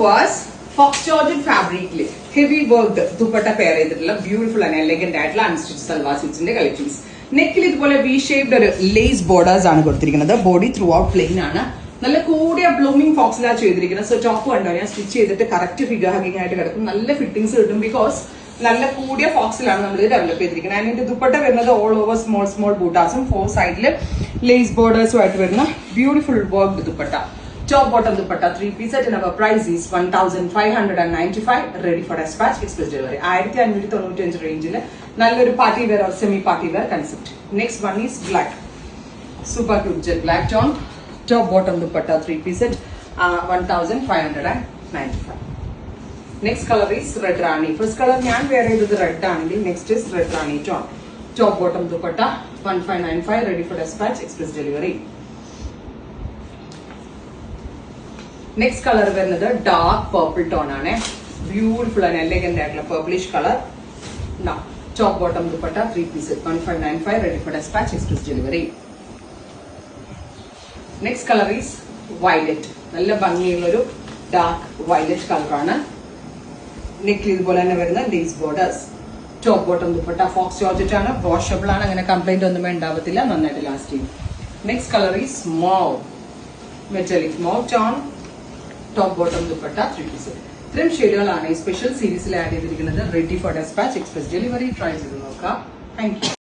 was fox georgette fabric heavy worked dupatta pair ചെയ്തിട്ടുള്ള beautiful and elegant ആയിട്ടുള്ള unstitched salwar suits ന്റെ collections. നെക്കിൽ ഇതുപോലെ വി ഷേപ്ഡ് ഒരു ലേസ് ബോർഡേഴ്സ് ആണ് കൊടുത്തിരിക്കുന്നത്. ബോഡി ത്രൂ ഔട്ട് പ്ലെയിൻ ആണ്. നല്ല കൂടിയ ബ്ലൂമിംഗ് ഫോക്സിലാണ് ചെയ്തിരിക്കുന്നത്. സോ ടോപ്പ് കണ്ടോ, ഞാൻ സ്റ്റിച്ച് ചെയ്തിട്ട് കറക്റ്റ് ഫിഗർ ഹഗിങ് ആയിട്ട് കിടക്കും. നല്ല ഫിറ്റിംഗ്സ് കിട്ടും ബിക്കോസ് നല്ല കൂടിയ ഫോക്സിലാണ് നമ്മൾ ഡെവലപ്പ് ചെയ്തിരിക്കുന്നത്. ആൻഡ് ഇതിന്റെ ദുപ്പട്ട വരുന്നത് ഓൾ ഓവർ സ്മോൾ സ്മോൾ ബൂട്ടാസും 4 സൈഡിൽ ലേസ് ബോർഡേഴ്സും ആയിട്ട് വരുന്ന beautiful worked dupatta. Top bottom dupatta 3-piece set and our price is 1595, ready for dispatch, express delivery. 1595 range il nalloru party wear or semi party wear concept. Next one is black, super cute jet black tone. Top bottom dupatta 3-piece set 1595. Next color is red rani. First color njan wear cheythathu red aaneങ്കിൽ next is red rani tone. Top bottom dupatta 1595, ready for dispatch, express delivery. Next colour വരുന്നത് dark purple tone ആണ്. Beautiful and elegant ആയിട്ടുള്ള purplish colour. Top bottom dupatta 3-piece 1595, ready for dispatch, express delivery. Next colour is violet. നല്ല ഭംഗിയുള്ള ഒരു dark violet കളറാണ്. നെക്കിൽ ഇതുപോലെ തന്നെ വരുന്ന lace borders. Top bottom dupatta faux georgette ആണ്. വാഷബിൾ ആണ്. അങ്ങനെ കംപ്ലൈന്റ് ഒന്നും ഉണ്ടാവത്തില്ല. നന്നായിട്ട് ലാസ്റ്റ് ചെയ്യും. Next colour is mauve, metallic mauve tone. Top bottom dupatta 3-piece. ഇത്രയും ഷെയ്ഡുകളാണ് ഈ സ്പെഷ്യൽ സീരീസിൽ ആഡ് ചെയ്തിരിക്കുന്നത്. Ready for dispatch, express delivery. Try ചെയ്ത് നോക്കാം. Thank U.